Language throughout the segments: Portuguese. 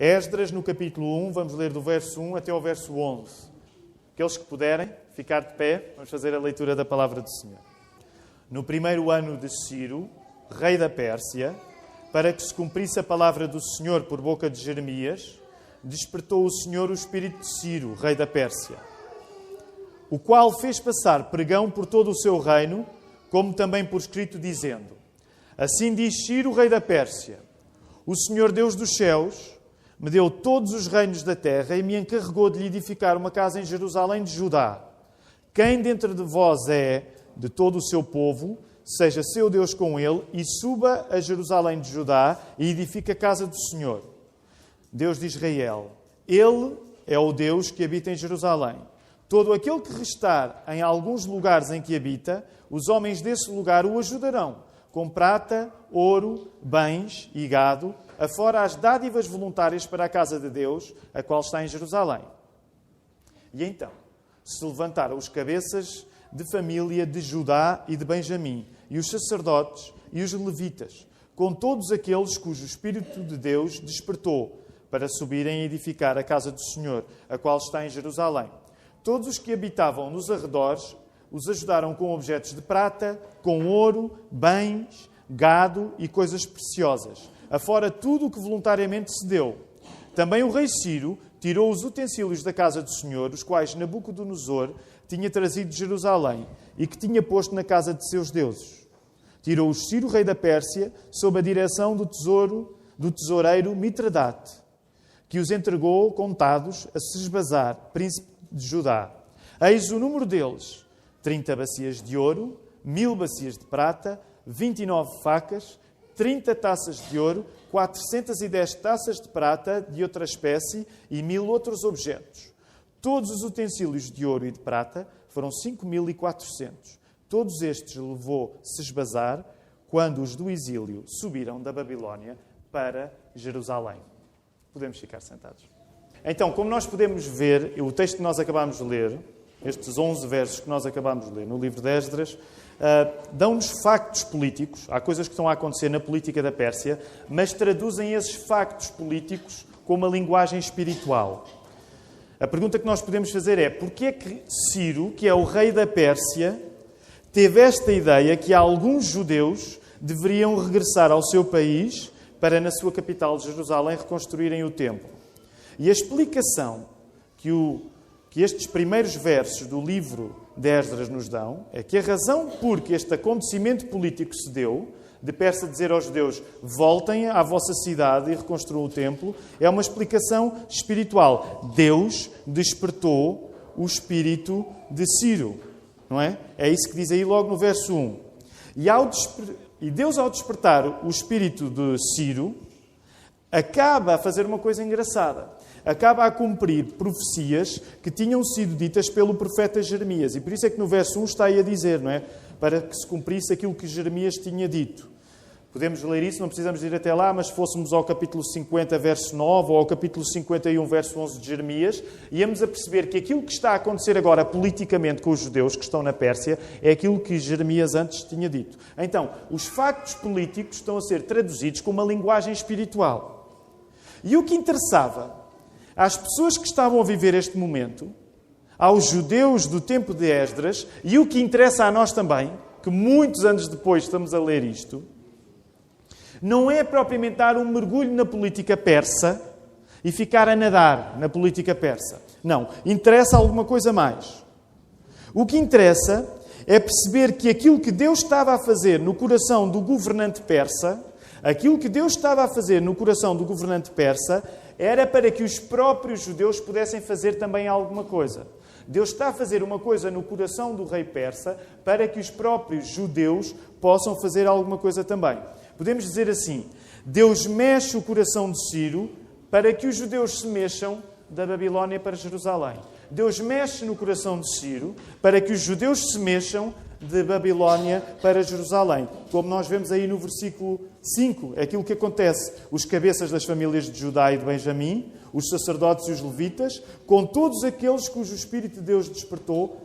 Esdras, no capítulo 1, vamos ler do verso 1 até ao verso 11. Aqueles que puderem ficar de pé, vamos fazer a leitura da palavra do Senhor. No primeiro ano de Ciro, rei da Pérsia, para que se cumprisse a palavra do Senhor por boca de Jeremias, despertou o Senhor o espírito de Ciro, rei da Pérsia, o qual fez passar pregão por todo o seu reino, como também por escrito, dizendo: Assim diz Ciro, rei da Pérsia: O Senhor Deus dos céus me deu todos os reinos da terra e me encarregou de lhe edificar uma casa em Jerusalém de Judá. Quem dentre de vós é de todo o seu povo, seja seu Deus com ele, e suba a Jerusalém de Judá e edifique a casa do Senhor, Deus de Israel. Ele é o Deus que habita em Jerusalém. Todo aquele que restar em alguns lugares em que habita, os homens desse lugar o ajudarão, com prata, ouro, bens e gado, afora as dádivas voluntárias para a casa de Deus, a qual está em Jerusalém. E então se levantaram os cabeças de família de Judá e de Benjamim, e os sacerdotes e os levitas, com todos aqueles cujo Espírito de Deus despertou, para subirem e edificar a casa do Senhor, a qual está em Jerusalém. Todos os que habitavam nos arredores os ajudaram com objetos de prata, com ouro, bens, gado e coisas preciosas, afora tudo o que voluntariamente se deu. Também o rei Ciro tirou os utensílios da casa do Senhor, os quais Nabucodonosor tinha trazido de Jerusalém e que tinha posto na casa de seus deuses. Tirou-os Ciro, rei da Pérsia, sob a direção do tesoureiro Mitredate, que os entregou contados a Sesbazar, príncipe de Judá. Eis o número deles: 30 bacias de ouro, 1000 bacias de prata, 29 facas, 30 taças de ouro, 410 taças de prata de outra espécie e 1000 outros objetos. Todos os utensílios de ouro e de prata foram 5400. Todos estes levou Sesbazar quando os do exílio subiram da Babilónia para Jerusalém. Podemos ficar sentados. Então, como nós podemos ver, o texto que nós acabámos de ler, estes 11 versos que nós acabámos de ler no livro de Esdras, dão-nos factos políticos. Há coisas que estão a acontecer na política da Pérsia, mas traduzem esses factos políticos com uma linguagem espiritual. A pergunta que nós podemos fazer é: porquê é que Ciro, que é o rei da Pérsia, teve esta ideia que alguns judeus deveriam regressar ao seu país para, na sua capital de Jerusalém, reconstruírem o templo? E a explicação que estes primeiros versos do livro de Esdras nos dão é que a razão por que este acontecimento político se deu, de Persa dizer aos judeus: voltem à vossa cidade e reconstruam o templo, é uma explicação espiritual. Deus despertou o espírito de Ciro, não é? É isso que diz aí logo no verso 1. E Deus, ao despertar o espírito de Ciro, acaba a fazer uma coisa engraçada. Acaba a cumprir profecias que tinham sido ditas pelo profeta Jeremias. E por isso é que no verso 1 está aí a dizer, não é? Para que se cumprisse aquilo que Jeremias tinha dito. Podemos ler isso, não precisamos ir até lá, mas se fôssemos ao capítulo 50, verso 9, ou ao capítulo 51, verso 11 de Jeremias, íamos a perceber que aquilo que está a acontecer agora politicamente com os judeus que estão na Pérsia é aquilo que Jeremias antes tinha dito. Então, os factos políticos estão a ser traduzidos com uma linguagem espiritual. E o que interessava às pessoas que estavam a viver este momento, aos judeus do tempo de Esdras, e o que interessa a nós também, que muitos anos depois estamos a ler isto, não é propriamente dar um mergulho na política persa e ficar a nadar na política persa. Não. Interessa alguma coisa mais. O que interessa é perceber que aquilo que Deus estava a fazer no coração do governante persa, era para que os próprios judeus pudessem fazer também alguma coisa. Deus está a fazer uma coisa no coração do rei persa para que os próprios judeus possam fazer alguma coisa também. Podemos dizer assim: Deus mexe o coração de Ciro para que os judeus se mexam da Babilónia para Jerusalém. Deus mexe no coração de Ciro para que os judeus se mexam de Babilónia para Jerusalém. Como nós vemos aí no versículo 5, é aquilo que acontece. Os cabeças das famílias de Judá e de Benjamim, os sacerdotes e os levitas, com todos aqueles cujo Espírito de Deus despertou,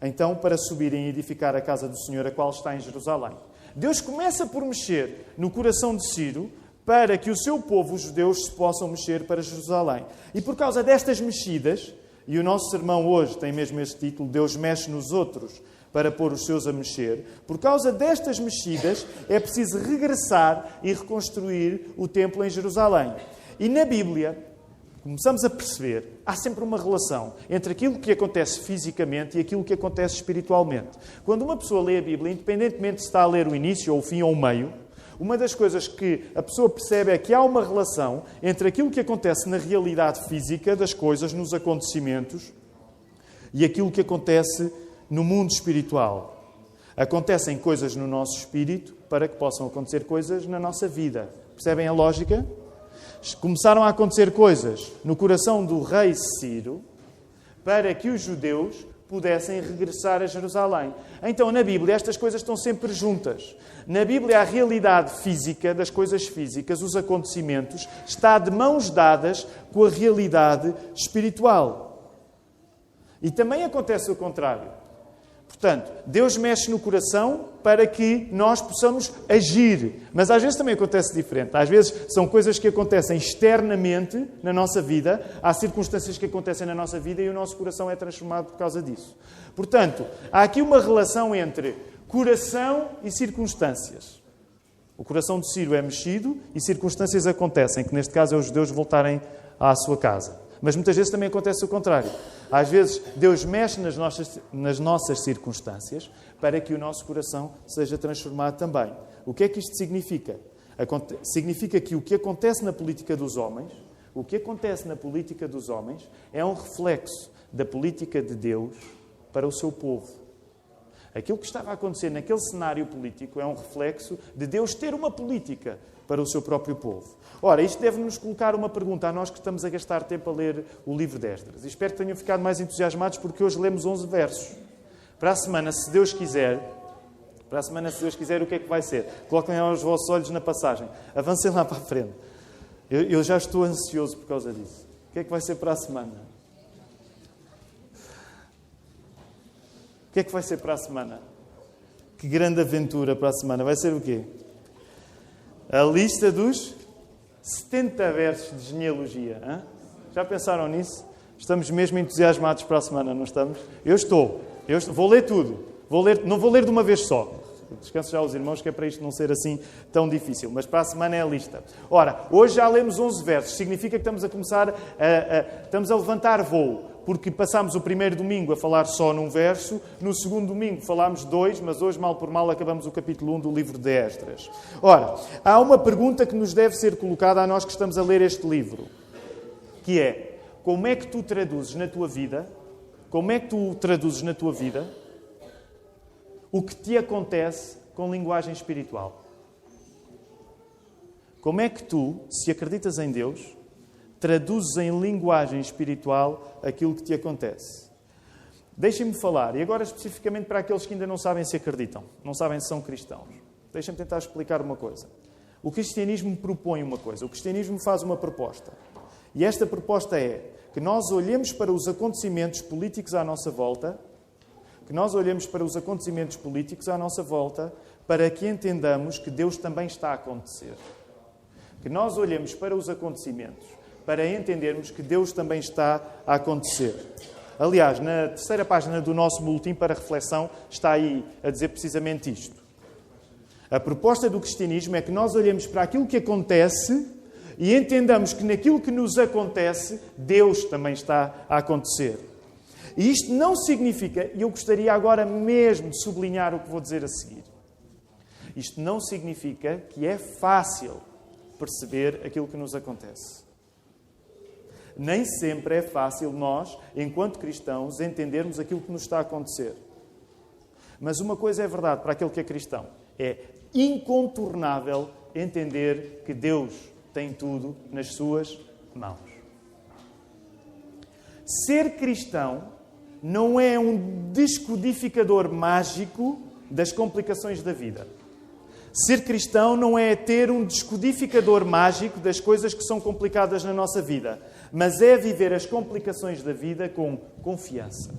então para subirem e edificar a casa do Senhor, a qual está em Jerusalém. Deus começa por mexer no coração de Ciro para que o seu povo, os judeus, se possam mexer para Jerusalém. E por causa destas mexidas, e o nosso sermão hoje tem mesmo este título, Deus mexe nos outros para pôr os seus a mexer, por causa destas mexidas é preciso regressar e reconstruir o templo em Jerusalém. E na Bíblia, começamos a perceber, há sempre uma relação entre aquilo que acontece fisicamente e aquilo que acontece espiritualmente. Quando uma pessoa lê a Bíblia, independentemente se está a ler o início, ou o fim, ou o meio, uma das coisas que a pessoa percebe é que há uma relação entre aquilo que acontece na realidade física das coisas, nos acontecimentos, e aquilo que acontece no mundo espiritual. Acontecem coisas no nosso espírito para que possam acontecer coisas na nossa vida. Percebem a lógica? Começaram a acontecer coisas no coração do rei Ciro para que os judeus pudessem regressar a Jerusalém. Então, na Bíblia, estas coisas estão sempre juntas. Na Bíblia, a realidade física das coisas físicas, os acontecimentos, está de mãos dadas com a realidade espiritual. E também acontece o contrário. Portanto, Deus mexe no coração para que nós possamos agir. Mas às vezes também acontece diferente. Às vezes são coisas que acontecem externamente na nossa vida. Há circunstâncias que acontecem na nossa vida e o nosso coração é transformado por causa disso. Portanto, há aqui uma relação entre coração e circunstâncias. O coração de Ciro é mexido e circunstâncias acontecem, que neste caso é os judeus voltarem à sua casa. Mas muitas vezes também acontece o contrário. Às vezes Deus mexe nas nossas circunstâncias para que o nosso coração seja transformado também. O que é que isto significa? Significa que o que acontece na política dos homens, é um reflexo da política de Deus para o seu povo. Aquilo que estava a acontecer naquele cenário político é um reflexo de Deus ter uma política para o seu próprio povo. Ora, isto deve-nos colocar uma pergunta a nós que estamos a gastar tempo a ler o livro de Esdras. E espero que tenham ficado mais entusiasmados porque hoje lemos 11 versos. Para a semana, se Deus quiser, o que é que vai ser? Coloquem os vossos olhos na passagem. Avancem lá para a frente. Eu já estou ansioso por causa disso. O que é que vai ser para a semana? O que é que vai ser para a semana? Que grande aventura para a semana. Vai ser o quê? A lista dos 70 versos de genealogia. Hein? Já pensaram nisso? Estamos mesmo entusiasmados para a semana, não estamos? Eu estou. Vou ler tudo. Não vou ler de uma vez só. Descanso já os irmãos, que é para isto não ser assim tão difícil. Mas para a semana é a lista. Ora, hoje já lemos 11 versos. Significa que estamos a começar estamos a levantar voo. Porque passámos o primeiro domingo a falar só num verso, no segundo domingo falámos 2, mas hoje, mal por mal, acabamos o capítulo 1 do livro de Esdras. Ora, há uma pergunta que nos deve ser colocada a nós que estamos a ler este livro, que é, como é que tu traduzes na tua vida o que te acontece com linguagem espiritual? Como é que tu, se acreditas em Deus, traduzes em linguagem espiritual aquilo que te acontece? Deixem-me falar, e agora especificamente para aqueles que ainda não sabem se acreditam, não sabem se são cristãos. Deixem-me tentar explicar uma coisa. O cristianismo propõe uma coisa, o cristianismo faz uma proposta. E esta proposta é que nós olhemos para os acontecimentos políticos à nossa volta, para que entendamos que Deus também está a acontecer. Que nós olhemos para os acontecimentos para entendermos que Deus também está a acontecer. Aliás, na terceira página do nosso boletim para reflexão está aí a dizer precisamente isto. A proposta do cristianismo é que nós olhemos para aquilo que acontece e entendamos que naquilo que nos acontece, Deus também está a acontecer. E isto não significa, e eu gostaria agora mesmo de sublinhar o que vou dizer a seguir, isto não significa que é fácil perceber aquilo que nos acontece. Nem sempre é fácil nós, enquanto cristãos, entendermos aquilo que nos está a acontecer. Mas uma coisa é verdade para aquele que é cristão. É incontornável entender que Deus tem tudo nas suas mãos. Ser cristão não é um descodificador mágico das complicações da vida. Ser cristão não é ter um descodificador mágico das coisas que são complicadas na nossa vida, mas é viver as complicações da vida com confiança.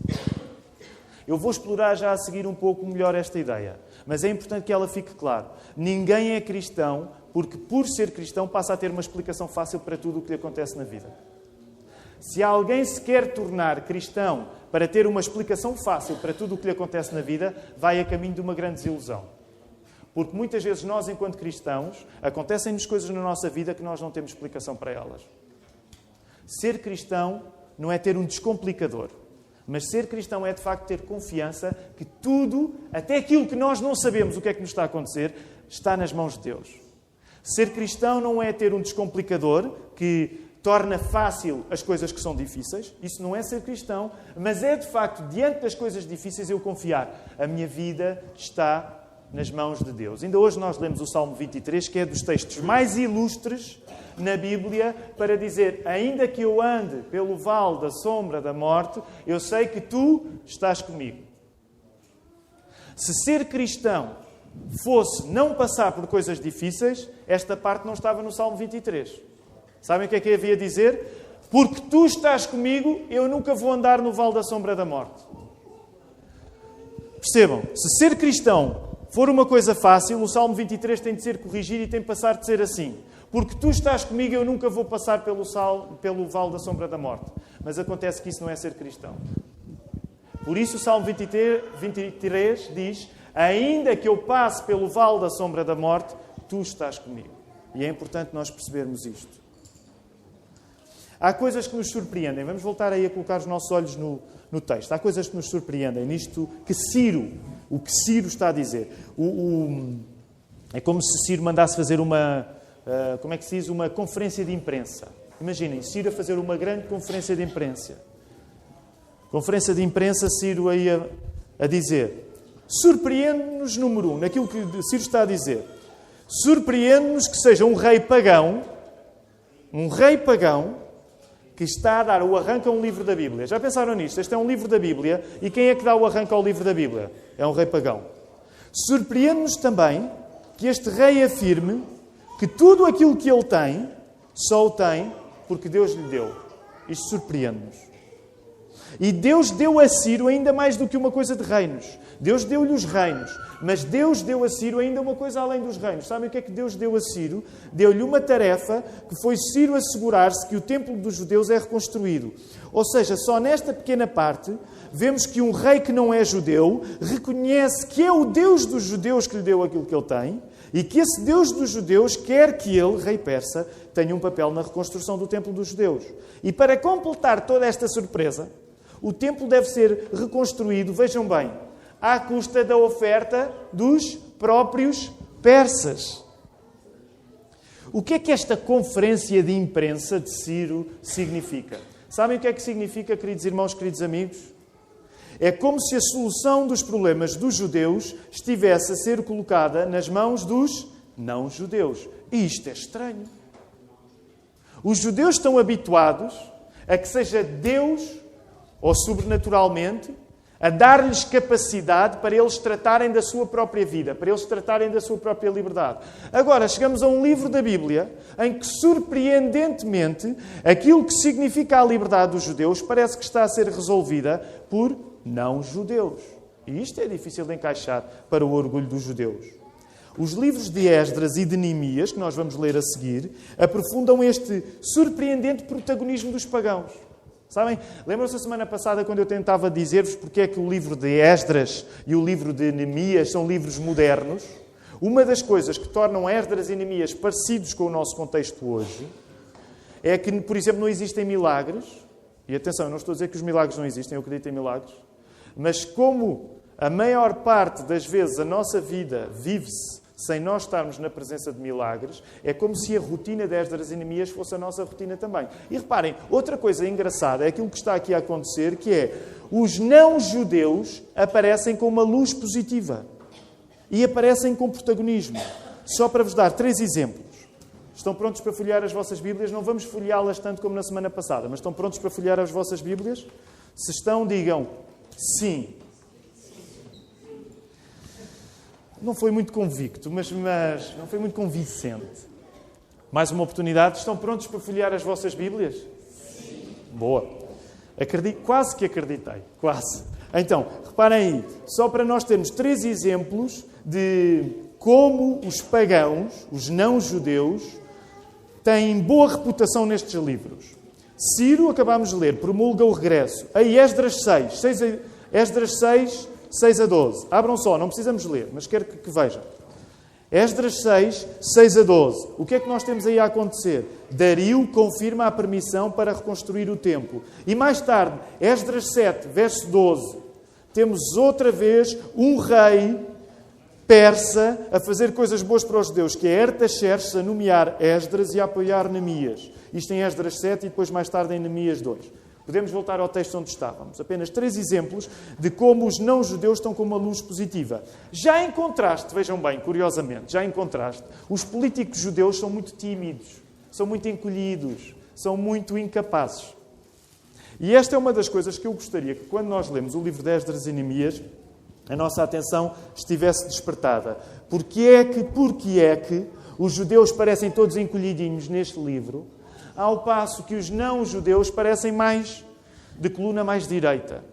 Eu vou explorar já a seguir um pouco melhor esta ideia. Mas é importante que ela fique claro. Ninguém é cristão porque, por ser cristão, passa a ter uma explicação fácil para tudo o que lhe acontece na vida. Se alguém se quer tornar cristão para ter uma explicação fácil para tudo o que lhe acontece na vida, vai a caminho de uma grande desilusão. Porque muitas vezes nós, enquanto cristãos, acontecem-nos coisas na nossa vida que nós não temos explicação para elas. Ser cristão não é ter um descomplicador. Mas ser cristão é, de facto, ter confiança que tudo, até aquilo que nós não sabemos o que é que nos está a acontecer, está nas mãos de Deus. Ser cristão não é ter um descomplicador que torna fácil as coisas que são difíceis. Isso não é ser cristão, mas é, de facto, diante das coisas difíceis, eu confiar. A minha vida está nas mãos de Deus. Ainda hoje nós lemos o Salmo 23, que é dos textos mais ilustres na Bíblia, para dizer: ainda que eu ande pelo vale da sombra da morte, eu sei que tu estás comigo. Se ser cristão fosse não passar por coisas difíceis, esta parte não estava no Salmo 23. Sabem o que é que havia a dizer? Porque tu estás comigo, eu nunca vou andar no vale da sombra da morte. Percebam, se ser cristão for uma coisa fácil, o Salmo 23 tem de ser corrigido e tem de passar de ser assim: porque tu estás comigo, eu nunca vou passar pelo vale da sombra da morte. Mas acontece que isso não é ser cristão. Por isso o Salmo 23 diz: ainda que eu passe pelo vale da sombra da morte, tu estás comigo. E é importante nós percebermos isto. Há coisas que nos surpreendem. Vamos voltar aí a colocar os nossos olhos no texto. Há coisas que nos surpreendem nisto que o que Ciro está a dizer. É como se Ciro mandasse fazer uma conferência de imprensa. Imaginem, Ciro a fazer uma grande conferência de imprensa. Conferência de imprensa, Ciro aí a dizer: surpreende-nos, número 1, naquilo que Ciro está a dizer. Surpreende-nos que seja um rei pagão que está a dar o arranque a um livro da Bíblia. Já pensaram nisto? Este é um livro da Bíblia, e quem é que dá o arranque ao livro da Bíblia? É um rei pagão. Surpreende-nos também que este rei afirme que tudo aquilo que ele tem, só o tem porque Deus lhe deu. Isto surpreende-nos. E Deus deu a Ciro ainda mais do que uma coisa de reinos. Deus deu-lhe os reinos, mas Deus deu a Ciro ainda uma coisa além dos reinos. Sabem o que é que Deus deu a Ciro? Deu-lhe uma tarefa que foi Ciro assegurar-se que o templo dos judeus é reconstruído. Ou seja, só nesta pequena parte, vemos que um rei que não é judeu reconhece que é o Deus dos judeus que lhe deu aquilo que ele tem, e que esse Deus dos judeus quer que ele, rei persa, tenha um papel na reconstrução do templo dos judeus. E para completar toda esta surpresa, o templo deve ser reconstruído, vejam bem, à custa da oferta dos próprios persas. O que é que esta conferência de imprensa de Ciro significa? Sabem o que é que significa, queridos irmãos, queridos amigos? É como se a solução dos problemas dos judeus estivesse a ser colocada nas mãos dos não-judeus. E isto é estranho. Os judeus estão habituados a que seja Deus, ou sobrenaturalmente, a dar-lhes capacidade para eles tratarem da sua própria vida, para eles tratarem da sua própria liberdade. Agora, chegamos a um livro da Bíblia em que, surpreendentemente, aquilo que significa a liberdade dos judeus parece que está a ser resolvida por não-judeus. E isto é difícil de encaixar para o orgulho dos judeus. Os livros de Esdras e de Neemias, que nós vamos ler a seguir, aprofundam este surpreendente protagonismo dos pagãos. Sabem? Lembram-se a semana passada quando eu tentava dizer-vos porque é que o livro de Esdras e o livro de Neemias são livros modernos? Uma das coisas que tornam Esdras e Neemias parecidos com o nosso contexto hoje é que, por exemplo, não existem milagres. E atenção, eu não estou a dizer que os milagres não existem, eu acredito em milagres. Mas como a maior parte das vezes a nossa vida vive-se sem nós estarmos na presença de milagres, é como se a rotina de Esdras e Neemias fosse a nossa rotina também. E reparem, outra coisa engraçada é aquilo que está aqui a acontecer, que é os não-judeus aparecem com uma luz positiva e aparecem com protagonismo. Só para vos dar 3 exemplos. Estão prontos para folhear as vossas Bíblias? Não vamos folheá-las tanto como na semana passada, mas estão prontos para folhear as vossas Bíblias? Se estão, digam sim. Não foi muito convicto, mas não foi muito convincente. Mais uma oportunidade. Estão prontos para folhear as vossas Bíblias? Sim. Boa. Quase que acreditei. Quase. Então, reparem aí, só para nós termos 3 exemplos de como os pagãos, os não-judeus, têm boa reputação nestes livros. Ciro, acabámos de ler, promulga o regresso. Aí Esdras 6 a 12. Abram só, não precisamos ler, mas quero que vejam. Esdras 6 a 12. O que é que nós temos aí a acontecer? Dario confirma a permissão para reconstruir o templo. E mais tarde, Esdras 7, verso 12. Temos outra vez um rei persa a fazer coisas boas para os judeus, que é Artaxerxes a nomear Esdras e a apoiar Neemias. Isto em Esdras 7 e depois mais tarde em Neemias 2. Podemos voltar ao texto onde estávamos. Apenas 3 exemplos de como os não-judeus estão com uma luz positiva. Já em contraste, vejam bem, curiosamente, já em contraste, os políticos judeus são muito tímidos, são muito encolhidos, são muito incapazes. E esta é uma das coisas que eu gostaria que, quando nós lemos o livro de Esdras e Neemias, a nossa atenção estivesse despertada. Porque é que os judeus parecem todos encolhidinhos neste livro, ao passo que os não-judeus parecem mais de coluna mais direita?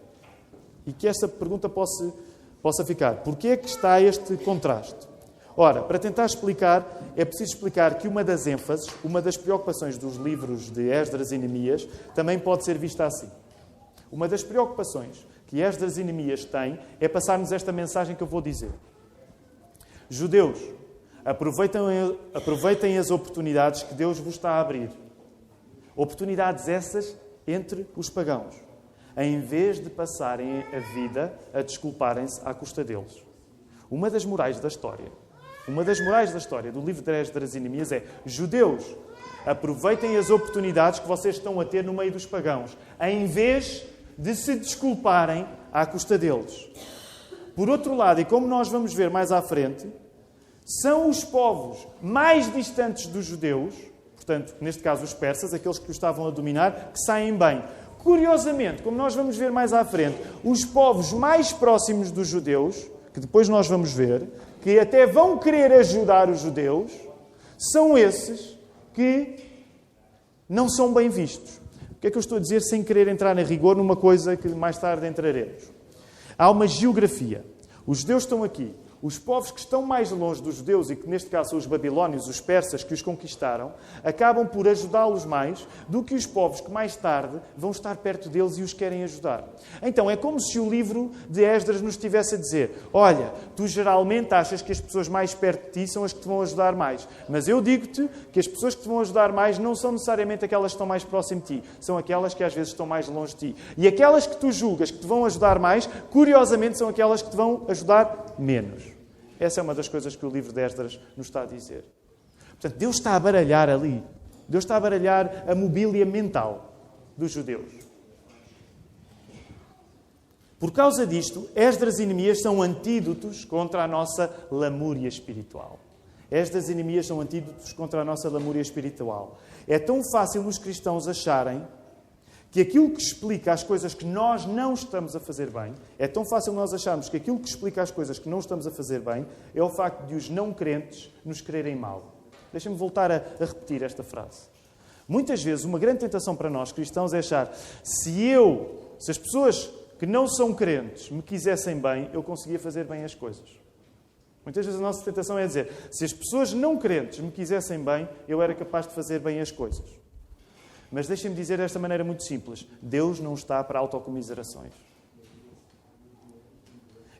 E que esta pergunta possa ficar. Porquê é que está este contraste? Ora, para tentar explicar, é preciso explicar que uma das ênfases, uma das preocupações dos livros de Esdras e Neemias, também pode ser vista assim. Uma das preocupações que Esdras e Neemias têm é passar-nos esta mensagem que eu vou dizer. Judeus, aproveitem as oportunidades que Deus vos está a abrir. Oportunidades essas entre os pagãos, em vez de passarem a vida a desculparem-se à custa deles. Uma das morais da história do livro de Esdras e Neemias é: judeus, aproveitem as oportunidades que vocês estão a ter no meio dos pagãos, em vez de se desculparem à custa deles. Por outro lado, e como nós vamos ver mais à frente, são os povos mais distantes dos judeus, portanto, neste caso os persas, aqueles que os estavam a dominar, que saem bem. Curiosamente, como nós vamos ver mais à frente, os povos mais próximos dos judeus, que depois nós vamos ver, que até vão querer ajudar os judeus, são esses que não são bem vistos. O que é que eu estou a dizer sem querer entrar em rigor numa coisa que mais tarde entraremos? Há uma geografia. Os judeus estão aqui. Os povos que estão mais longe dos judeus, e que neste caso são os babilónios, os persas que os conquistaram, acabam por ajudá-los mais do que os povos que mais tarde vão estar perto deles e os querem ajudar. Então é como se o livro de Esdras nos estivesse a dizer: olha, tu geralmente achas que as pessoas mais perto de ti são as que te vão ajudar mais, mas eu digo-te que as pessoas que te vão ajudar mais não são necessariamente aquelas que estão mais próximas de ti, são aquelas que às vezes estão mais longe de ti. E aquelas que tu julgas que te vão ajudar mais, curiosamente, são aquelas que te vão ajudar menos. Essa é uma das coisas que o livro de Esdras nos está a dizer. Portanto, Deus está a baralhar ali. Deus está a baralhar a mobília mental dos judeus. Por causa disto, Esdras e Neemias são antídotos contra a nossa lamúria espiritual. Esdras e Neemias são antídotos contra a nossa lamúria espiritual. É tão fácil os cristãos acharem que aquilo que explica as coisas que nós não estamos a fazer bem, é tão fácil nós acharmos que aquilo que explica as coisas que não estamos a fazer bem é o facto de os não crentes nos quererem mal. Deixem-me voltar a repetir esta frase. Muitas vezes, uma grande tentação para nós cristãos é achar: se as pessoas que não são crentes me quisessem bem, eu conseguia fazer bem as coisas. Muitas vezes a nossa tentação é dizer: se as pessoas não crentes me quisessem bem, eu era capaz de fazer bem as coisas. Mas deixem-me dizer desta maneira muito simples: Deus não está para autocomiserações.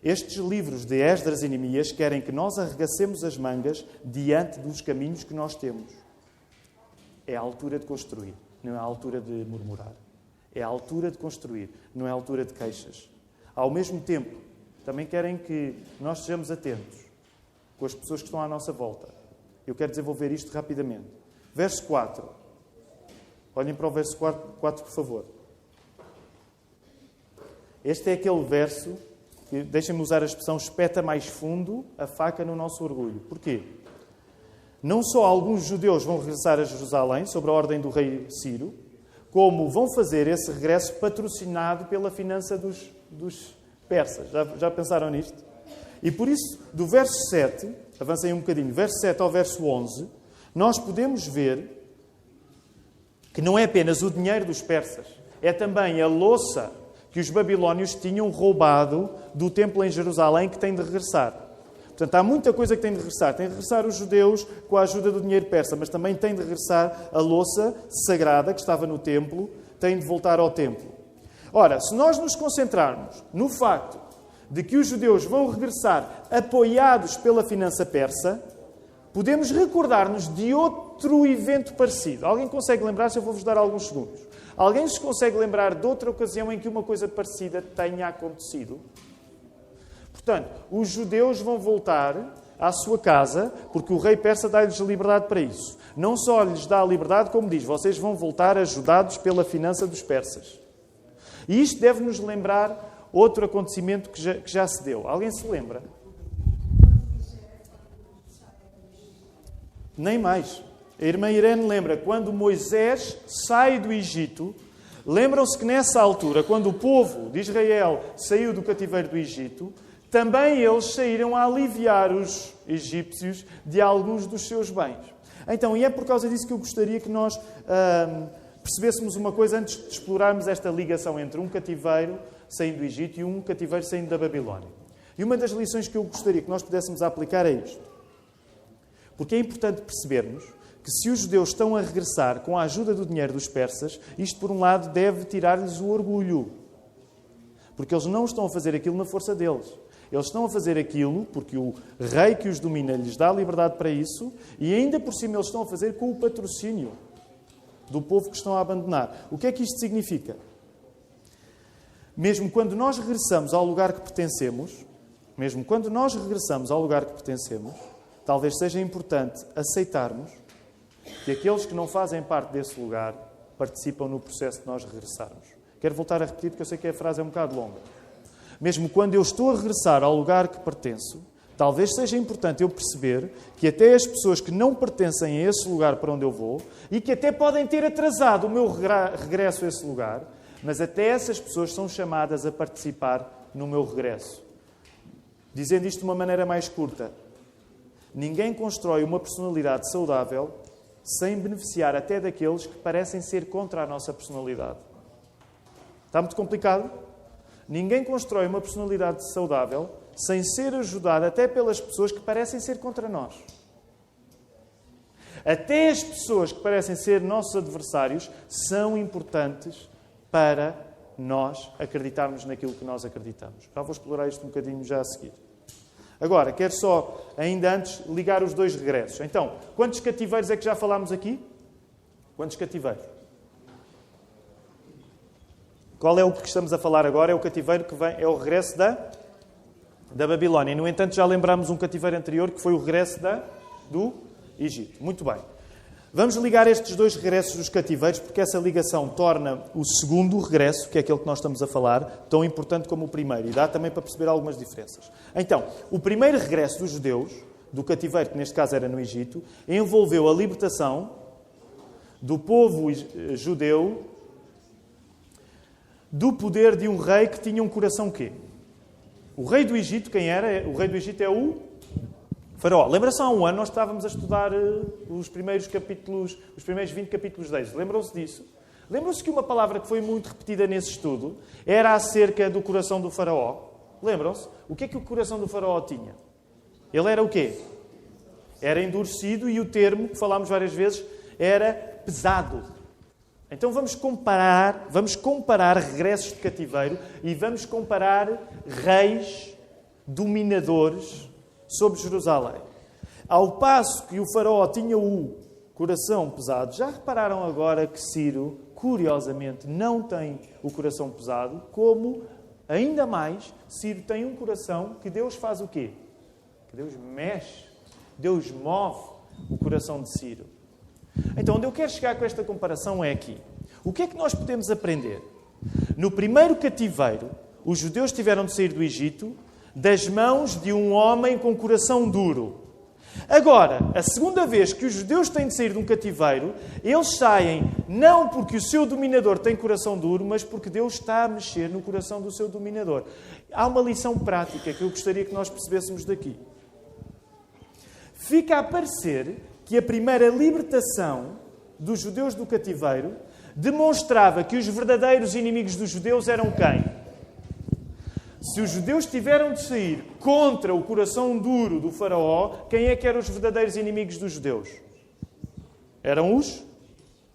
Estes livros de Esdras e Neemias querem que nós arregacemos as mangas diante dos caminhos que nós temos. É a altura de construir, não é a altura de murmurar. É a altura de construir, não é a altura de queixas. Ao mesmo tempo, também querem que nós sejamos atentos com as pessoas que estão à nossa volta. Eu quero desenvolver isto rapidamente. Verso 4. Olhem para o verso 4, por favor. Este é aquele verso que, deixem-me usar a expressão, espeta mais fundo a faca no nosso orgulho. Porquê? Não só alguns judeus vão regressar a Jerusalém, sob a ordem do rei Ciro, como vão fazer esse regresso patrocinado pela finança dos persas. Já pensaram nisto? E por isso, do verso 7, avancem um bocadinho, verso 7 ao verso 11, nós podemos ver que não é apenas o dinheiro dos persas, é também a louça que os babilónios tinham roubado do templo em Jerusalém, que tem de regressar. Portanto, há muita coisa que tem de regressar. Tem de regressar os judeus com a ajuda do dinheiro persa, mas também tem de regressar a louça sagrada que estava no templo, tem de voltar ao templo. Ora, se nós nos concentrarmos no facto de que os judeus vão regressar apoiados pela finança persa, podemos recordar-nos de outro evento parecido. Alguém consegue lembrar-se? Eu vou-vos dar alguns segundos. Alguém se consegue lembrar de outra ocasião em que uma coisa parecida tenha acontecido? Portanto, os judeus vão voltar à sua casa, porque o rei persa dá-lhes liberdade para isso. Não só lhes dá a liberdade, como diz, vocês vão voltar ajudados pela finança dos persas. E isto deve-nos lembrar outro acontecimento que já se deu. Alguém se lembra? Nem mais. A irmã Irene lembra, quando Moisés sai do Egito, lembram-se que nessa altura, quando o povo de Israel saiu do cativeiro do Egito, também eles saíram a aliviar os egípcios de alguns dos seus bens. Então, e é por causa disso que eu gostaria que nós percebêssemos uma coisa antes de explorarmos esta ligação entre um cativeiro saindo do Egito e um cativeiro saindo da Babilónia. E uma das lições que eu gostaria que nós pudéssemos aplicar é isto. Porque é importante percebermos que se os judeus estão a regressar com a ajuda do dinheiro dos persas, isto, por um lado, deve tirar-lhes o orgulho. Porque eles não estão a fazer aquilo na força deles. Eles estão a fazer aquilo porque o rei que os domina lhes dá liberdade para isso e ainda por cima eles estão a fazer com o patrocínio do povo que estão a abandonar. O que é que isto significa? Mesmo quando nós regressamos ao lugar que pertencemos, talvez seja importante aceitarmos que aqueles que não fazem parte desse lugar participam no processo de nós regressarmos. Quero voltar a repetir porque eu sei que a frase é um bocado longa. Mesmo quando eu estou a regressar ao lugar que pertenço, talvez seja importante eu perceber que até as pessoas que não pertencem a esse lugar para onde eu vou e que até podem ter atrasado o meu regresso a esse lugar, mas até essas pessoas são chamadas a participar no meu regresso. Dizendo isto de uma maneira mais curta, ninguém constrói uma personalidade saudável sem beneficiar até daqueles que parecem ser contra a nossa personalidade. Está muito complicado? Ninguém constrói uma personalidade saudável sem ser ajudado até pelas pessoas que parecem ser contra nós. Até as pessoas que parecem ser nossos adversários são importantes para nós acreditarmos naquilo que nós acreditamos. Já vou explorar isto um bocadinho já a seguir. Agora, quero só, ainda antes, ligar os dois regressos. Então, quantos cativeiros é que já falámos aqui? Quantos cativeiros? Qual é o que estamos a falar agora? É o cativeiro que vem, é o regresso da Babilónia. No entanto, já lembramos um cativeiro anterior, que foi o regresso do Egito. Muito bem. Vamos ligar estes dois regressos dos cativeiros, porque essa ligação torna o segundo regresso, que é aquele que nós estamos a falar, tão importante como o primeiro. E dá também para perceber algumas diferenças. Então, o primeiro regresso dos judeus, do cativeiro, que neste caso era no Egito, envolveu a libertação do povo judeu do poder de um rei que tinha um coração quê? O rei do Egito, quem era? O rei do Egito é o Faraó. Lembra-se, há um ano nós estávamos a estudar os primeiros 20 capítulos deles. Lembram-se disso? Lembram-se que uma palavra que foi muito repetida nesse estudo era acerca do coração do Faraó? Lembram-se? O que é que o coração do Faraó tinha? Ele era o quê? Era endurecido e o termo, que falámos várias vezes, era pesado. Então vamos comparar regressos de cativeiro e vamos comparar reis dominadores sobre Jerusalém. Ao passo que o Faraó tinha o coração pesado, já repararam agora que Ciro, curiosamente, não tem o coração pesado, como, ainda mais, Ciro tem um coração que Deus faz o quê? Que Deus mexe, Deus move o coração de Ciro. Então, onde eu quero chegar com esta comparação é aqui. O que é que nós podemos aprender? No primeiro cativeiro, os judeus tiveram de sair do Egito das mãos de um homem com coração duro. Agora, a segunda vez que os judeus têm de sair de um cativeiro, eles saem não porque o seu dominador tem coração duro, mas porque Deus está a mexer no coração do seu dominador. Há uma lição prática que eu gostaria que nós percebêssemos daqui. Fica a parecer que a primeira libertação dos judeus do cativeiro demonstrava que os verdadeiros inimigos dos judeus eram quem? Se os judeus tiveram de sair contra o coração duro do faraó, quem é que eram os verdadeiros inimigos dos judeus? Eram os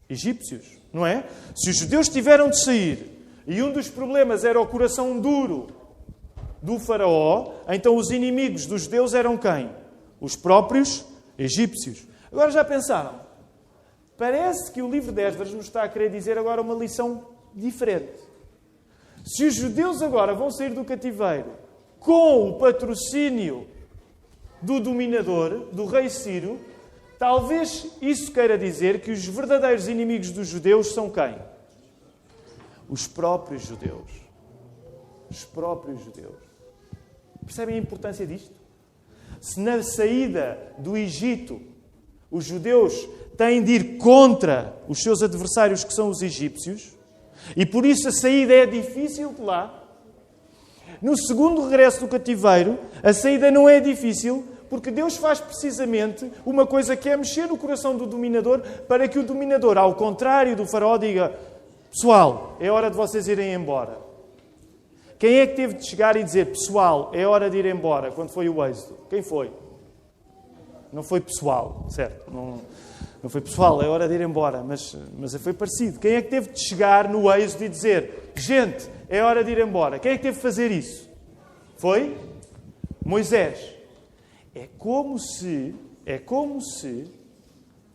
egípcios, não é? Se os judeus tiveram de sair e um dos problemas era o coração duro do faraó, então os inimigos dos judeus eram quem? Os próprios egípcios. Agora já pensaram? Parece que o livro de Esdras nos está a querer dizer agora uma lição diferente. Se os judeus agora vão sair do cativeiro com o patrocínio do dominador, do rei Ciro, talvez isso queira dizer que os verdadeiros inimigos dos judeus são quem? Os próprios judeus. Os próprios judeus. Percebem a importância disto? Se na saída do Egito os judeus têm de ir contra os seus adversários, que são os egípcios, e por isso a saída é difícil de lá, no segundo regresso do cativeiro, a saída não é difícil, porque Deus faz precisamente uma coisa que é mexer no coração do dominador, para que o dominador, ao contrário do faraó, diga: pessoal, é hora de vocês irem embora. Quem é que teve de chegar e dizer: pessoal, é hora de ir embora, quando foi o êxodo? Quem foi? Não foi pessoal, certo? Não foi pessoal, é hora de ir embora, mas foi parecido. Quem é que teve de chegar no êxodo e dizer: gente, é hora de ir embora? Quem é que teve de fazer isso? Foi Moisés. É como se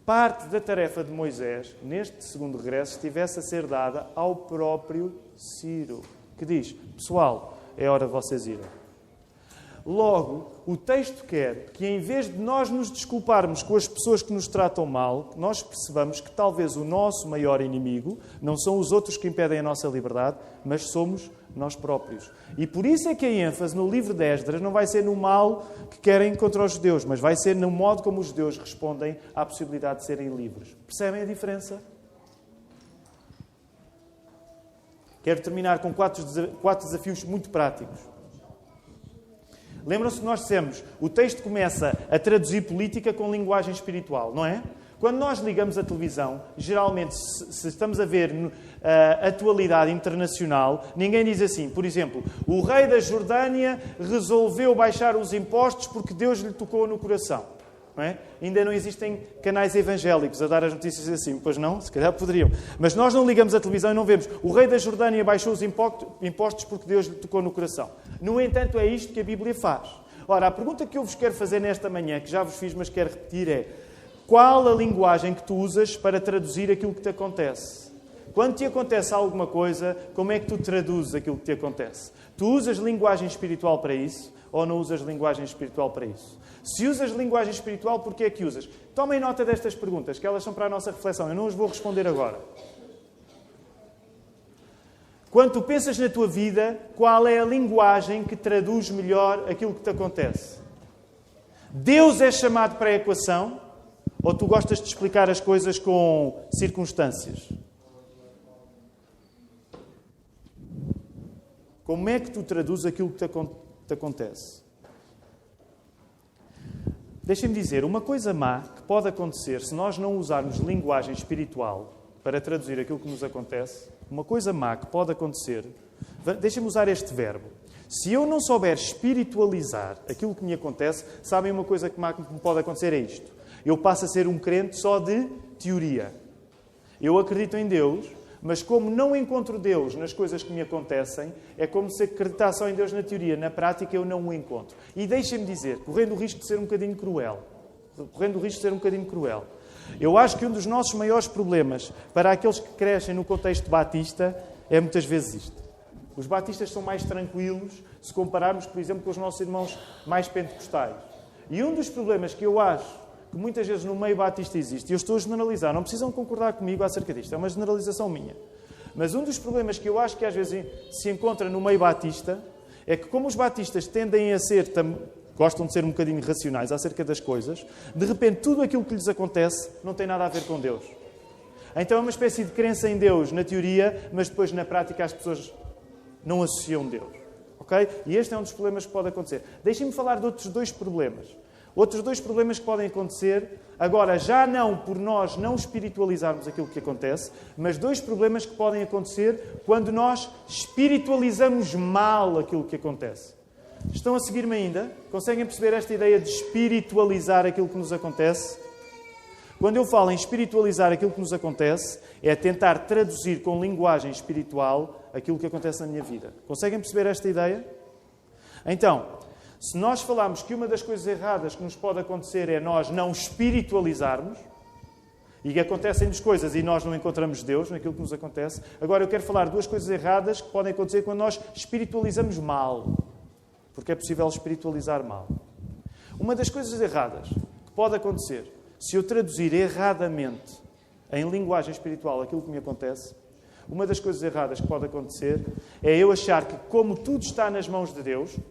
parte da tarefa de Moisés, neste segundo regresso, estivesse a ser dada ao próprio Ciro, que diz: pessoal, é hora de vocês irem. Logo, o texto quer que, em vez de nós nos desculparmos com as pessoas que nos tratam mal, nós percebamos que talvez o nosso maior inimigo não são os outros que impedem a nossa liberdade, mas somos nós próprios. E por isso é que a ênfase no livro de Esdras não vai ser no mal que querem contra os judeus, mas vai ser no modo como os judeus respondem à possibilidade de serem livres. Percebem a diferença? Quero terminar com quatro desafios muito práticos. Lembram-se que nós dissemos, o texto começa a traduzir política com linguagem espiritual, não é? Quando nós ligamos a televisão, geralmente, se estamos a ver a atualidade internacional, ninguém diz assim, por exemplo, o rei da Jordânia resolveu baixar os impostos porque Deus lhe tocou no coração. Não é? Ainda não existem canais evangélicos a dar as notícias assim, pois não? Se calhar poderiam. Mas nós não ligamos a televisão e não vemos. O rei da Jordânia baixou os impostos porque Deus lhe tocou no coração. No entanto, é isto que a Bíblia faz. Ora, a pergunta que eu vos quero fazer nesta manhã, que já vos fiz, mas quero repetir, é: qual a linguagem que tu usas para traduzir aquilo que te acontece? Quando te acontece alguma coisa, como é que tu traduzes aquilo que te acontece? Tu usas linguagem espiritual para isso ou não usas linguagem espiritual para isso? Se usas linguagem espiritual, porquê é que usas? Tomem nota destas perguntas, que elas são para a nossa reflexão. Eu não as vou responder agora. Quando tu pensas na tua vida, qual é a linguagem que traduz melhor aquilo que te acontece? Deus é chamado para a equação ou tu gostas de explicar as coisas com circunstâncias? Como é que tu traduzes aquilo que te acontece? Deixem-me dizer, uma coisa má que pode acontecer se nós não usarmos linguagem espiritual para traduzir aquilo que nos acontece, uma coisa má que pode acontecer, deixem-me usar este verbo. Se eu não souber espiritualizar aquilo que me acontece, sabem uma coisa má que me pode acontecer é isto. Eu passo a ser um crente só de teoria. Eu acredito em Deus, mas como não encontro Deus nas coisas que me acontecem, é como se acreditasse só em Deus na teoria. Na prática, eu não o encontro. E deixem-me dizer, correndo o risco de ser um bocadinho cruel, eu acho que um dos nossos maiores problemas para aqueles que crescem no contexto batista é muitas vezes isto. Os batistas são mais tranquilos se compararmos, por exemplo, com os nossos irmãos mais pentecostais. E um dos problemas que eu acho que muitas vezes no meio batista existe, e eu estou a generalizar, não precisam concordar comigo acerca disto, é uma generalização minha. Mas um dos problemas que eu acho que às vezes se encontra no meio batista é que, como os batistas tendem a ser, gostam de ser um bocadinho racionais acerca das coisas, de repente tudo aquilo que lhes acontece não tem nada a ver com Deus. Então é uma espécie de crença em Deus na teoria, mas depois na prática as pessoas não associam Deus. Ok? E este é um dos problemas que pode acontecer. Deixem-me falar de outros dois problemas. Outros dois problemas que podem acontecer Agora, já não por nós não espiritualizarmos aquilo que acontece, mas dois problemas que podem acontecer quando nós espiritualizamos mal aquilo que acontece. Estão a seguir-me ainda? Conseguem perceber esta ideia de espiritualizar aquilo que nos acontece? Quando eu falo em espiritualizar aquilo que nos acontece, é tentar traduzir com linguagem espiritual aquilo que acontece na minha vida. Conseguem perceber esta ideia? Então, se nós falarmos que uma das coisas erradas que nos pode acontecer é nós não espiritualizarmos, e que acontecem-nos coisas e nós não encontramos Deus naquilo que nos acontece, agora eu quero falar de duas coisas erradas que podem acontecer quando nós espiritualizamos mal. Porque é possível espiritualizar mal. Uma das coisas erradas que pode acontecer, se eu traduzir erradamente em linguagem espiritual aquilo que me acontece, uma das coisas erradas que pode acontecer é eu achar que, como tudo está nas mãos de Deus,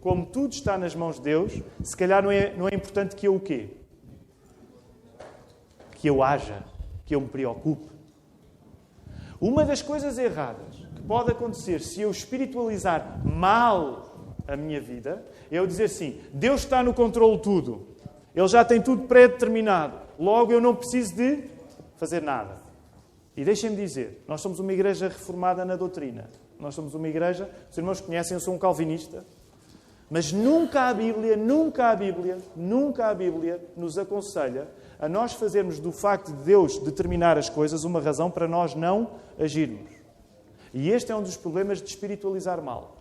se calhar não é importante que eu o quê? Que eu haja, que eu me preocupe. Uma das coisas erradas que pode acontecer se eu espiritualizar mal a minha vida é eu dizer assim, Deus está no controle de tudo. Ele já tem tudo pré-determinado. Logo eu não preciso de fazer nada. E deixem-me dizer, nós somos uma igreja reformada na doutrina. Nós somos uma igreja, os irmãos conhecem, eu sou um calvinista, mas nunca a Bíblia nos aconselha a nós fazermos do facto de Deus determinar as coisas uma razão para nós não agirmos. E este é um dos problemas de espiritualizar mal.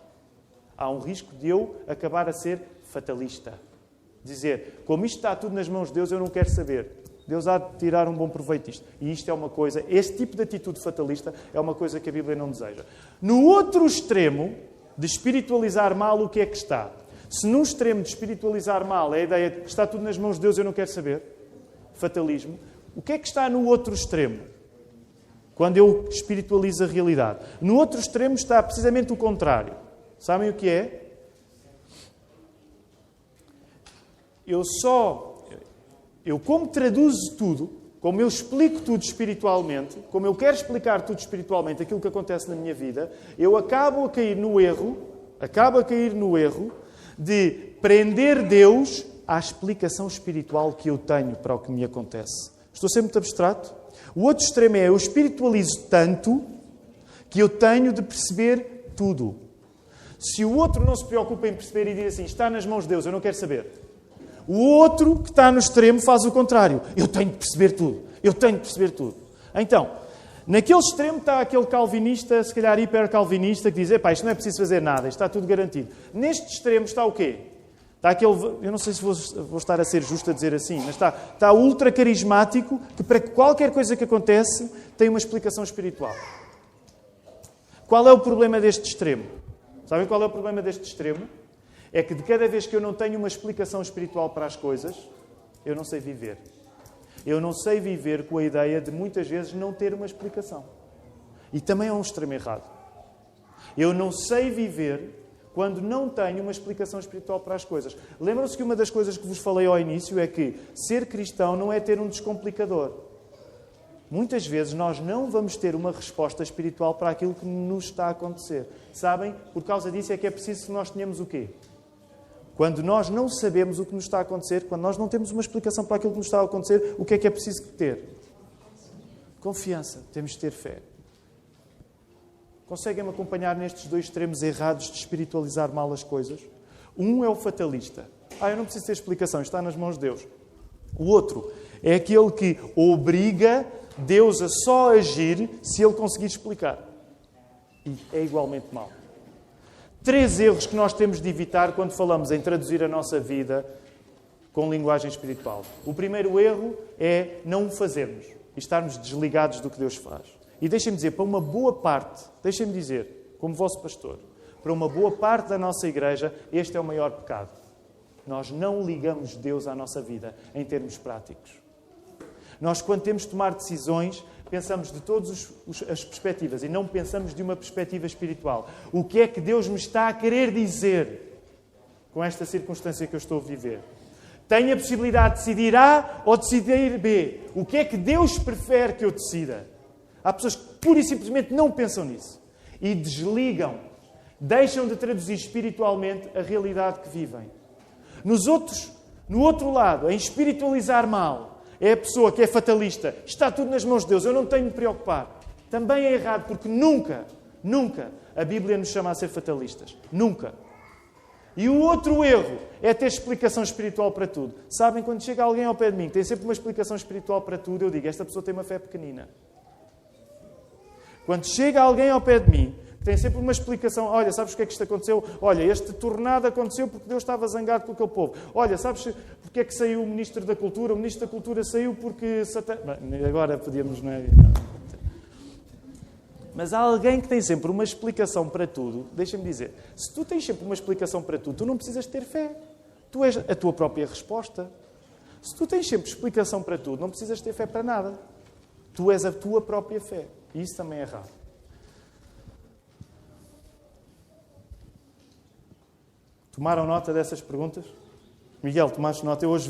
Há um risco de eu acabar a ser fatalista. Dizer, como isto está tudo nas mãos de Deus, eu não quero saber. Deus há de tirar um bom proveito disto. E isto é uma coisa, este tipo de atitude fatalista é uma coisa que a Bíblia não deseja. No outro extremo de espiritualizar mal, o que é que está? Se num extremo de espiritualizar mal é a ideia de que está tudo nas mãos de Deus, eu não quero saber, fatalismo, o que é que está no outro extremo? Quando eu espiritualizo a realidade. No outro extremo está precisamente o contrário. Sabem o que é? Eu como traduzo tudo, como eu explico tudo espiritualmente, como eu quero explicar tudo espiritualmente, aquilo que acontece na minha vida, eu acabo a cair no erro de prender Deus à explicação espiritual que eu tenho para o que me acontece. Estou a ser muito abstrato? O outro extremo é eu espiritualizo tanto que eu tenho de perceber tudo. Se o outro não se preocupa em perceber e diz assim, está nas mãos de Deus, eu não quero saber. O outro que está no extremo faz o contrário. Eu tenho de perceber tudo. Então, naquele extremo está aquele calvinista, se calhar hiper-calvinista, que diz, isto não é preciso fazer nada, isto está tudo garantido. Neste extremo está o quê? Está aquele, eu não sei se vou estar a ser justo a dizer assim, mas está ultra-carismático, que para qualquer coisa que acontece tem uma explicação espiritual. Qual é o problema deste extremo? Sabem qual é o problema deste extremo? É que de cada vez que eu não tenho uma explicação espiritual para as coisas, eu não sei viver. Eu não sei viver com a ideia de muitas vezes não ter uma explicação. E também é um extremo errado. Eu não sei viver quando não tenho uma explicação espiritual para as coisas. Lembram-se que uma das coisas que vos falei ao início é que ser cristão não é ter um descomplicador. Muitas vezes nós não vamos ter uma resposta espiritual para aquilo que nos está a acontecer. Sabem? Por causa disso é que é preciso que nós tenhamos o quê? Quando nós não sabemos o que nos está a acontecer, quando nós não temos uma explicação para aquilo que nos está a acontecer, o que é preciso ter? Confiança. Temos de ter fé. Conseguem-me acompanhar nestes dois extremos errados de espiritualizar mal as coisas? Um é o fatalista. Eu não preciso ter explicação, está nas mãos de Deus. O outro é aquele que obriga Deus a só agir se Ele conseguir explicar. E é igualmente mau. 3 erros que nós temos de evitar quando falamos em traduzir a nossa vida com linguagem espiritual. O primeiro erro é não o fazermos e estarmos desligados do que Deus faz. E deixem-me dizer, para uma boa parte, deixem-me dizer, como vosso pastor, para uma boa parte da nossa igreja, este é o maior pecado. Nós não ligamos Deus à nossa vida em termos práticos. Nós, quando temos de tomar decisões, pensamos de todas as perspectivas e não pensamos de uma perspectiva espiritual. O que é que Deus me está a querer dizer com esta circunstância que eu estou a viver? Tenho a possibilidade de decidir A ou decidir B. O que é que Deus prefere que eu decida? Há pessoas que pura e simplesmente não pensam nisso e desligam, deixam de traduzir espiritualmente a realidade que vivem. No outro lado, em espiritualizar mal, é a pessoa que é fatalista. Está tudo nas mãos de Deus, eu não tenho de me preocupar. Também é errado, porque nunca a Bíblia nos chama a ser fatalistas. Nunca. E o outro erro é ter explicação espiritual para tudo. Sabem, quando chega alguém ao pé de mim que tem sempre uma explicação espiritual para tudo, eu digo, esta pessoa tem uma fé pequenina. Quando chega alguém ao pé de mim que tem sempre uma explicação, olha, sabes o que é que isto aconteceu? Olha, este tornado aconteceu porque Deus estava zangado com aquele povo. Olha, sabes porque é que saiu o Ministro da Cultura? O Ministro da Cultura saiu porque... Bem, agora podíamos... Não é? Mas há alguém que tem sempre uma explicação para tudo. Deixa-me dizer, se tu tens sempre uma explicação para tudo, tu não precisas ter fé. Tu és a tua própria resposta. Se tu tens sempre explicação para tudo, não precisas ter fé para nada. Tu és a tua própria fé. E isso também é errado. Tomaram nota dessas perguntas? Miguel, tomaste nota? Eu hoje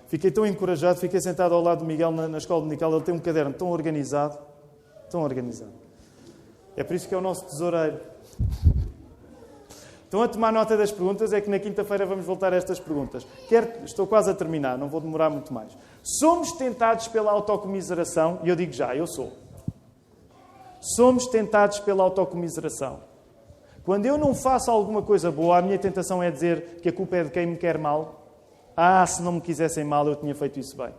fiquei tão encorajado, fiquei sentado ao lado do Miguel na escola dominical, ele tem um caderno tão organizado. Tão organizado. É por isso que é o nosso tesoureiro. Estão a tomar nota das perguntas? É que na quinta-feira vamos voltar a estas perguntas. Estou quase a terminar, não vou demorar muito mais. Somos tentados pela autocomiseração? E eu digo já, eu sou. Somos tentados pela autocomiseração. Quando eu não faço alguma coisa boa, a minha tentação é dizer que a culpa é de quem me quer mal. Se não me quisessem mal, eu tinha feito isso bem.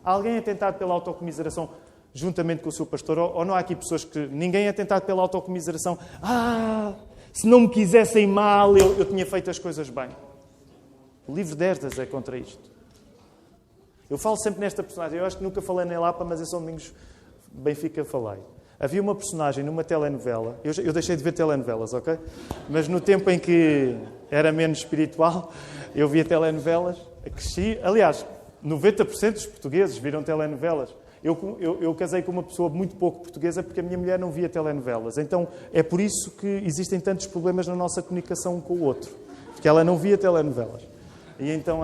Alguém é tentado pela autocomiseração juntamente com o seu pastor? Ou não há aqui pessoas que... Ninguém é tentado pela autocomiseração. Se não me quisessem mal, eu tinha feito as coisas bem. O livro de Esdras é contra isto. Eu falo sempre nesta personagem. Eu acho que nunca falei na Lapa, mas em São Domingos Benfica falei. Havia uma personagem numa telenovela. Eu deixei de ver telenovelas, ok? Mas no tempo em que era menos espiritual, eu via telenovelas. Cresci. Aliás, 90% dos portugueses viram telenovelas. Eu casei com uma pessoa muito pouco portuguesa porque a minha mulher não via telenovelas. Então, é por isso que existem tantos problemas na nossa comunicação um com o outro. Porque ela não via telenovelas. E então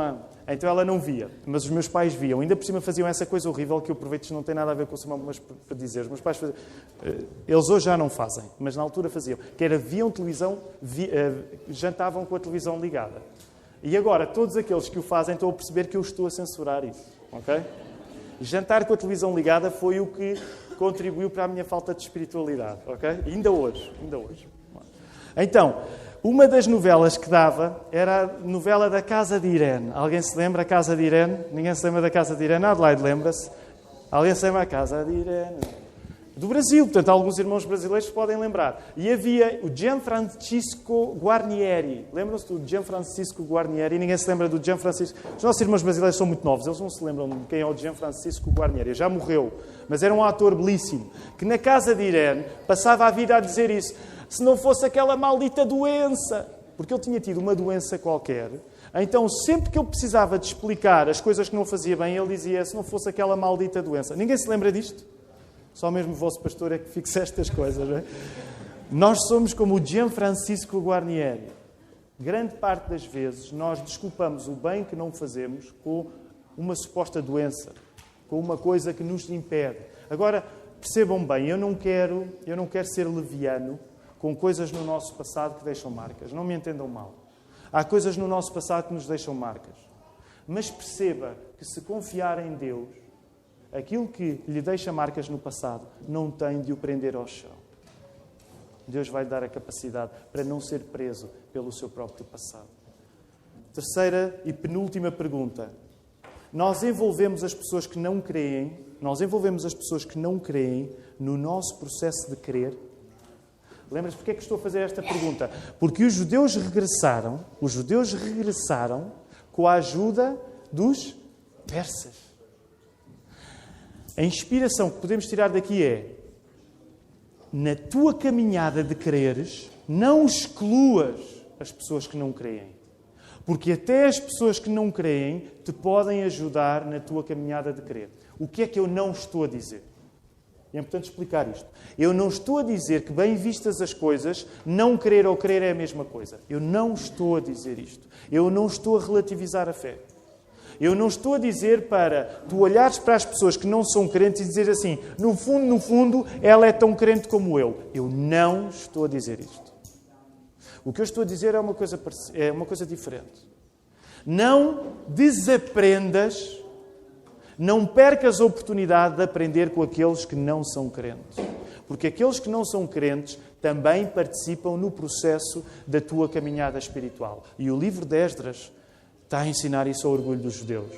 ela não via. Mas os meus pais viam. Ainda por cima faziam essa coisa horrível que eu aproveito, não tem nada a ver com o sermão, mas para dizer. Os meus pais faziam. Eles hoje já não fazem, mas na altura faziam. Que era, viam televisão, jantavam com a televisão ligada. E agora, todos aqueles que o fazem estão a perceber que eu estou a censurar isso. Ok? Jantar com a televisão ligada foi o que contribuiu para a minha falta de espiritualidade, ok? Ainda hoje. Então, uma das novelas que dava era a novela da Casa de Irene. Alguém se lembra da Casa de Irene? Ninguém se lembra da Casa de Irene? Adelaide, lembra-se? Alguém se lembra da Casa de Irene? Do Brasil, portanto, alguns irmãos brasileiros podem lembrar. E havia o Gianfrancesco Guarnieri. Lembram-se do Gianfrancesco Guarnieri? Ninguém se lembra do Gianfrancesco. Os nossos irmãos brasileiros são muito novos, eles não se lembram de quem é o Gianfrancesco Guarnieri. Já morreu, mas era um ator belíssimo, que na Casa de Irene passava a vida a dizer isso. Se não fosse aquela maldita doença. Porque ele tinha tido uma doença qualquer. Então, sempre que eu precisava de explicar as coisas que não fazia bem, ele dizia, se não fosse aquela maldita doença. Ninguém se lembra disto? Só mesmo o vosso pastor é que fixa estas coisas, não é? Nós somos como o Gianfrancesco Guarnieri. Grande parte das vezes nós desculpamos o bem que não fazemos com uma suposta doença, com uma coisa que nos impede. Agora, percebam bem, eu não quero ser leviano com coisas no nosso passado que deixam marcas. Não me entendam mal. Há coisas no nosso passado que nos deixam marcas. Mas perceba que se confiar em Deus, aquilo que lhe deixa marcas no passado não tem de o prender ao chão. Deus vai lhe dar a capacidade para não ser preso pelo seu próprio passado. Terceira e penúltima pergunta. Nós envolvemos as pessoas que não creem no nosso processo de crer. Lembra-se porque é que estou a fazer esta pergunta? Porque os judeus regressaram com a ajuda dos persas. A inspiração que podemos tirar daqui é: na tua caminhada de creres, não excluas as pessoas que não creem. Porque até as pessoas que não creem te podem ajudar na tua caminhada de crer. O que é que eu não estou a dizer? É importante explicar isto. Eu não estou a dizer que, bem vistas as coisas, não crer ou crer é a mesma coisa. Eu não estou a dizer isto. Eu não estou a relativizar a fé. Eu não estou a dizer para tu olhares para as pessoas que não são crentes e dizer assim, no fundo, ela é tão crente como eu. Eu não estou a dizer isto. O que eu estou a dizer é uma coisa diferente. Não desaprendas Não percas a oportunidade de aprender com aqueles que não são crentes. Porque aqueles que não são crentes também participam no processo da tua caminhada espiritual. E o livro de Esdras está a ensinar isso ao orgulho dos judeus.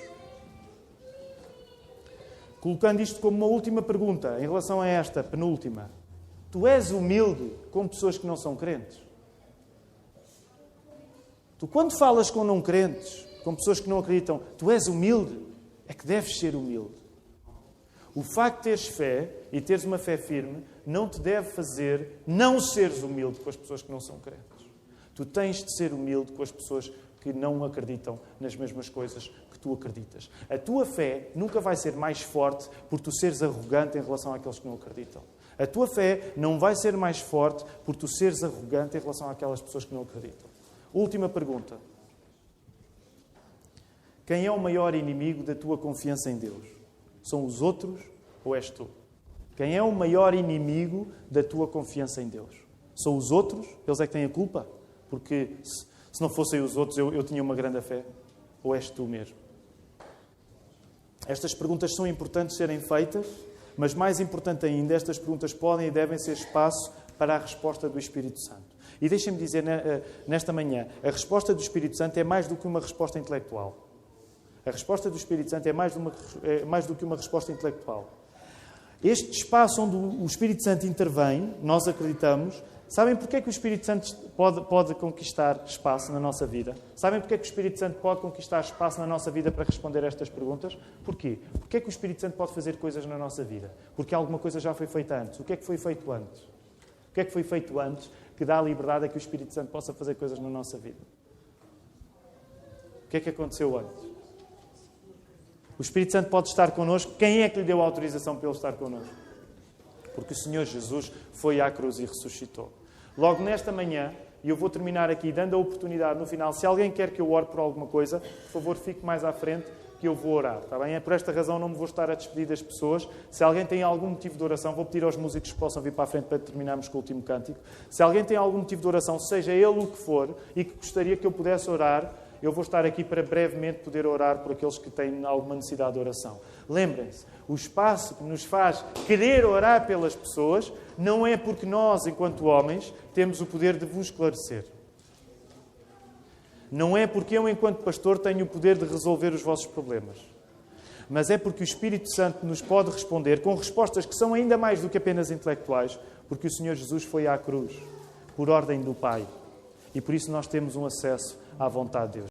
Colocando isto como uma última pergunta, em relação a esta penúltima. Tu és humilde com pessoas que não são crentes? Tu, quando falas com não crentes, com pessoas que não acreditam, tu és humilde? É que deves ser humilde. O facto de teres fé e teres uma fé firme não te deve fazer não seres humilde com as pessoas que não são crentes. Tu tens de ser humilde com as pessoas que não acreditam nas mesmas coisas que tu acreditas. A tua fé nunca vai ser mais forte por tu seres arrogante em relação àqueles que não acreditam. A tua fé não vai ser mais forte por tu seres arrogante em relação àquelas pessoas que não acreditam. Última pergunta. Quem é o maior inimigo da tua confiança em Deus? São os outros ou és tu? Quem é o maior inimigo da tua confiança em Deus? São os outros? Eles é que têm a culpa? Porque se não fossem os outros eu tinha uma grande fé? Ou és tu mesmo? Estas perguntas são importantes serem feitas, mas mais importante ainda, estas perguntas podem e devem ser espaço para a resposta do Espírito Santo. E deixem-me dizer nesta manhã, a resposta do Espírito Santo é mais do que uma resposta intelectual. A resposta do Espírito Santo é mais do que uma resposta intelectual. Este espaço onde o Espírito Santo intervém, nós acreditamos. Sabem porque é que o Espírito Santo pode conquistar espaço na nossa vida? Sabem porque é que o Espírito Santo pode conquistar espaço na nossa vida para responder a estas perguntas? Porquê? Porque é que o Espírito Santo pode fazer coisas na nossa vida? Porque alguma coisa já foi feita antes. O que é que foi feito antes? O que é que foi feito antes que dá a liberdade a que o Espírito Santo possa fazer coisas na nossa vida? O que é que aconteceu antes? O Espírito Santo pode estar connosco. Quem é que lhe deu a autorização para ele estar connosco? Porque o Senhor Jesus foi à cruz e ressuscitou. Logo nesta manhã, e eu vou terminar aqui dando a oportunidade no final, se alguém quer que eu ore por alguma coisa, por favor, fique mais à frente que eu vou orar. Está bem? É por esta razão não me vou estar a despedir das pessoas. Se alguém tem algum motivo de oração, vou pedir aos músicos que possam vir para a frente para terminarmos com o último cântico. Se alguém tem algum motivo de oração, seja ele o que for, e que gostaria que eu pudesse orar, eu vou estar aqui para brevemente poder orar por aqueles que têm alguma necessidade de oração. Lembrem-se, o espaço que nos faz querer orar pelas pessoas não é porque nós, enquanto homens, temos o poder de vos esclarecer. Não é porque eu, enquanto pastor, tenho o poder de resolver os vossos problemas. Mas é porque o Espírito Santo nos pode responder com respostas que são ainda mais do que apenas intelectuais, porque o Senhor Jesus foi à cruz, por ordem do Pai. E por isso nós temos um acesso à vontade de Deus.